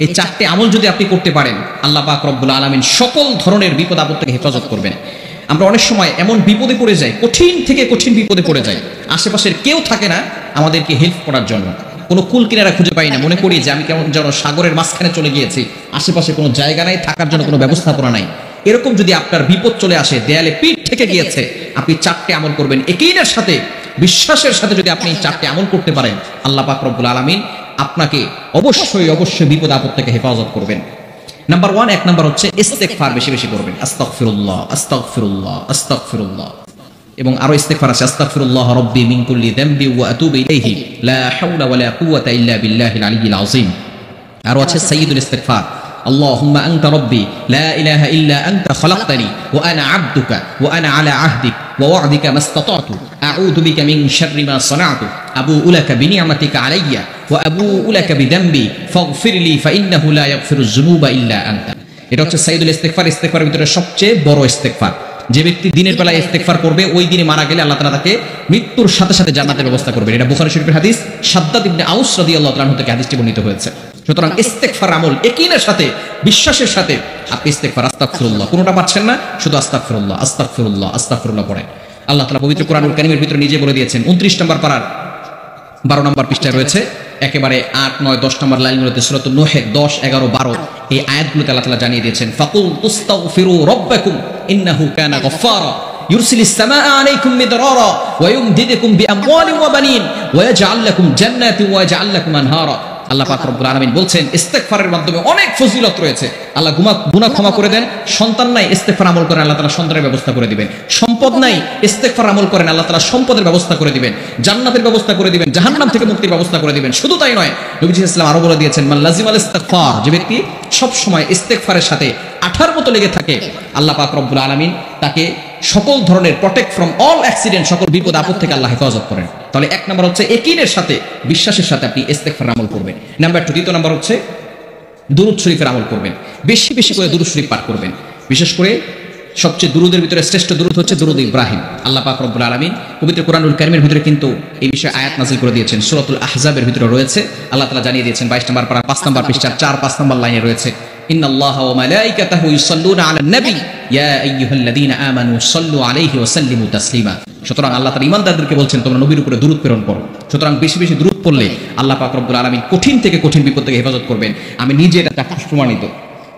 এই চারটি আমল যদি আপনি করতে পারেন, আল্লাহ পাক রব্বুল আলামিন সকল ধরনের বিপদ আপদ থেকে হেফাজত করবেন। আমরা অনেক সময় এমন বিপদে পড়ে যাই, কঠিন থেকে কঠিন বিপদে পড়ে যাই, আশেপাশের কেউ থাকে না আমাদেরকে হেল্প করার জন্য, কোনো কুল কিনারা খুঁজে পাই না, মনে করি যে আমি কেমন যেন সাগরের মাঝখানে চলে গিয়েছি, আশেপাশে কোনো জায়গা নাই, থাকার জন্য কোনো ব্যবস্থাপনা নাই। এরকম যদি আপনার বিপদ চলে আসে, দেয়ালে পিঠ থেকে গিয়েছে, আপনি চারটি আমল করবেন ইয়াকিনের সাথে, বিশ্বাসের সাথে। যদি আপনি চারটি আমল করতে পারেন, আল্লাহ পাক রব্বুল আলামিন আপনাকে অবশ্যই অবশ্যই বিপদ আপদ থেকে হেফাজত করবেন। নাম্বার 1, 1 নাম্বার হচ্ছে ইস্তেগফার বেশি বেশি করবেন। আস্তাগফিরুল্লাহ আস্তাগফিরুল্লাহ আস্তাগফিরুল্লাহ। এবং আরো ইস্তেগফার আছে, আস্তাগফিরুল্লাহ রাব্বি মিন কুল্লি যামবি ওয়া আতুবু ইলাইহি লা হাওলা ওয়ালা কুওয়াতা ইল্লা বিল্লাহিল আলিয়্যিল আযীম। আরো আছে সাইয়্যিদুল ইস্তেগফার, আল্লাহুম্মা আনতা রাব্বি লা ইলাহা ইল্লা আনতা খালাকতানি ওয়া আনা আবদুকা ওয়া আনা আলা আহদিক ওয়া ওয়া'দিকা মাসতাতা'তু আউযু বিকা মিন শাররি মা সানা'তু আবুউ লাকা বিনি'মাতিকা আলাইয়া ওয়া আবুউ লাকা বিযামবি ফাগফিরলি ফাইন্নাহু লা ইয়াগফিরুয যুনুবা ইল্লা আনতা। এটা হচ্ছে সাইয়্যিদুল ইস্তেগফার, ইস্তেগফারের ভিতরে সবচেয়ে বড় ইস্তেগফার। যে ব্যক্তি দিনের বেলায় ইস্তেগফার করবে, ওই দিনে মারা গেলে আল্লাহ তাআলা তাকে মৃত্যুর সাথে সাথে জান্নাতের ব্যবস্থা করবেন। এটা বুখারী শরীফের হাদিস, শাদ্দাদ ইবনে আউস রাদিয়াল্লাহু তাআলা থেকে হাদিসটি বর্ণিত হয়েছে। সুতরাং ইস্তেগফার আমল ইয়াকিনের সাথে, বিশ্বাসের সাথে আপনি ইস্তেগফার, আস্তাগফিরুল্লাহ, কোনটা পাচ্ছেন না, শুধু আস্তাগফিরুল্লাহ আস্তাগফিরুল্লাহ আস্তাগফিরুল্লাহ পড়েন। আল্লাহ তাআলা পবিত্র কোরআনুল কারীমের ভিতরে নিজে বলে দিয়েছেন, 29 নম্বর পারার 12 নম্বর পৃষ্ঠায় রয়েছে, একেবারে 8, 9, 10 নম্বর লাইনগুলোতে সূরাতুন নূহের 10, 11, 12 এই আয়াতগুলোতে আল্লাহ তাআলা জানিয়ে দিয়েছেন, ফাকুল তুস্তাগফিরু রাব্বাকুম ইন্নাহু কানা গফফারা ইউরসিলিস সামাআ আলাইকুম মিদরারা ওয়া ইউমদিদুকুম বিআমওয়ালিন ওয়া বানিন ওয়া ইয়াজআল লাকুম জান্নাতিন ওয়া ইয়াজআল লাকুম আনহারা। আল্লাহ পাক রব্বুল আলামিন বলছেন, ইস্তেগফারের মাধ্যমে অনেক ফজিলত রয়েছে। আল্লাহ গুনাহ ক্ষমা করে দেন। সন্তান নাই, ইস্তেগফার আমল করেন, আল্লাহ তাআলা সন্তানের ব্যবস্থা করে দিবেন। সম্পদ নাই, ইস্তেগফার আমল করেন, আল্লাহ তাআলা সম্পদের ব্যবস্থা করে দিবেন, জান্নাতের ব্যবস্থা করে দিবেন, জাহান্নাম থেকে মুক্তির ব্যবস্থা করে দিবেন। শুধু তাই নয়, নবী সাল্লাল্লাহু আলাইহি ওয়াসাল্লাম আরো বলে দিয়েছেন, মান লাজিমাল ইস্তিগফার, যে ব্যক্তি সব সময় ইস্তেগফারের সাথে আঠার মতো লেগে থাকে, আল্লাহ পাক রব্বুল আলামিন তাকে সকল ধরনের প্রটেক্ট ফ্রম অল অ্যাক্সিডেন্ট, সকল বিপদ আপদ থেকে আল্লাহ হেফাজত করেন। তাহলে 1 নাম্বার হচ্ছে ইয়াকিনের সাথে, বিশ্বাসের সাথে আপনি ইস্তেগফার আমল করবেন। নাম্বার 2, দ্বিতীয় নাম্বার হচ্ছে দুরূদ শরীফের আমল করবেন। বেশি বেশি করে দুরূদ শরীফ পাঠ করবেন। বিশেষ করে সবচেয়ে দুরূদের ভিতরে শ্রেষ্ঠ দুরূদ হচ্ছে দুরূদ ইব্রাহিম। আল্লাহ পাক রব্বুল আলামিন পবিত্র কোরআনুল কারীমের ভিতরে কিন্তু এই বিষয়ে আয়াত নাযিল করে দিয়েছেন। সূরাতুল আহজাবের ভিতরে রয়েছে, আল্লাহ তাআলা জানিয়ে দিয়েছেন 22 নম্বর পারা 5 নম্বর পৃষ্ঠার 4-5 নম্বর লাইনে রয়েছে, ইন্নাল্লাহা ওয়া মালাইকাতাহু ইউসাল্লুনা আলান নবী ইয়া আইয়ুহাল্লাযীনা আমানু সাল্লু আলাইহি ওয়া সাল্লিমু তাসলিমা। সুতরাং আল্লাহ তাআলা ঈমানদারদেরকে বলছেন, তোমরা নবীর উপরে দুরূদ প্রেরণ করো। সুতরাং বেশি বেশি দুরূদ পড়লে আল্লাহ পাক রব্বুল আলামিন কঠিন থেকে কঠিন বিপদ থেকে হেফাজত করবেন। আমি নিজে এটা চাক্ষুষ প্রমাণিত।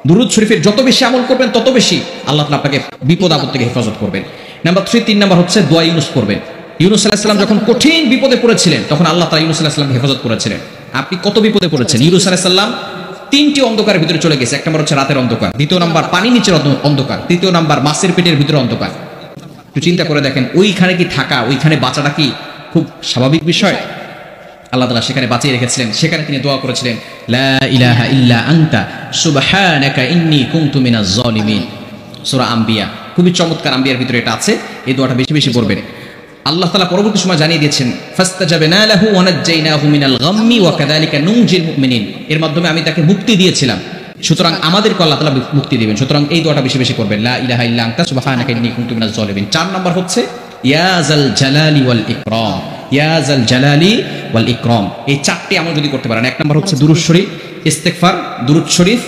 দুরূদ শরীফের যত বেশি আমল করবেন, তত বেশি আল্লাহ তাআলা আপনাকে বিপদ আপদ থেকে হেফাজত করবেন। নাম্বার 3 নাম্বার হচ্ছে দোয়া ইউনুস করবেন। ইউনুস আলাইহিস সালাম যখন কঠিন বিপদে পড়েছিলেন, তখন আল্লাহ তাআলা ইউনুস আলাইহিস সালামকে হেফাজত করেছিলেন। আপনি কত বিপদে পড়েছেন? ইউনুস আলাইহিস সালাম 3টি অন্ধকারের ভিতরে চলে গেছে। 1 নম্বর হচ্ছে রাতের অন্ধকার, 2 নাম্বার পানি নিচের অন্ধকার, 3 নাম্বার মাছের পেটের ভিতরে অন্ধকার। একটু চিন্তা করে দেখেন, ওইখানে কি থাকা, ওইখানে বাঁচাটা কি খুব স্বাভাবিক বিষয়? আল্লাহ তাআলা সেখানে বাঁচিয়ে রেখেছিলেন। সেখানে তিনি দোয়া করেছিলেন, লা ইলাহা ইল্লা আনতা সুবহানাকা ইন্নী কুনতু মিনাজ জালিমিন। সূরা আম্বিয়া, খুবই চমৎকার। আম্বিয়ার ভিতরে এটা আছে। এই দোয়াটা বেশি বেশি পড়বেন। আল্লাহ তাআলা পরবর্তী সময় জানিয়ে দিয়েছেন, ফাস্তাজাবনা লাহু ওয়া নাজ্জাইনাহু মিনাল গাম্মি ওয়া কাযালিকা নুনজিল মুমিনিন। এর মাধ্যমে আমি তাকে মুক্তি দিয়েছিলাম, সুতরাং আমাদেরকে আল্লাহ তাআলা মুক্তি দিবেন। সুতরাং এই দোয়াটা বেশি বেশি করবেন, লা ইলাহা ইল্লা আনতা সুবহানাকা ইন্নী কুনতু মিনাজ জালিমিন। 4 নাম্বার হচ্ছে ইয়া যাল জালালি ওয়াল ইকরাম, ইয়া যাল জালালি ওয়াল ইকরাম। এই 4টি আমল যদি করতে পারেন, 1 নাম্বার হচ্ছে দুরূদ শরীফ, ইস্তেগফার, দুরূদ শরীফ,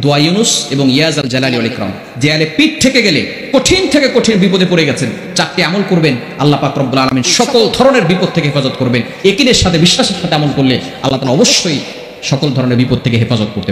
দোয়া ইউনুস এবং ইয়া যাল জালালি ওয়াল ইকরাম। দেয়ালে পিঠ থেকে গেলে, কঠিন থেকে কঠিন বিপদে পড়ে গেছেন, 4টি আমল করবেন, আল্লাহ পাক রব্বুল আলামিন সকল ধরনের বিপদ থেকে হেফাজত করবেন। ইয়াকিনের সাথে, বিশ্বাসের সাথে আমল করলে আল্লাহ তাআলা অবশ্যই সকল ধরনের বিপদ থেকে হেফাজত করতে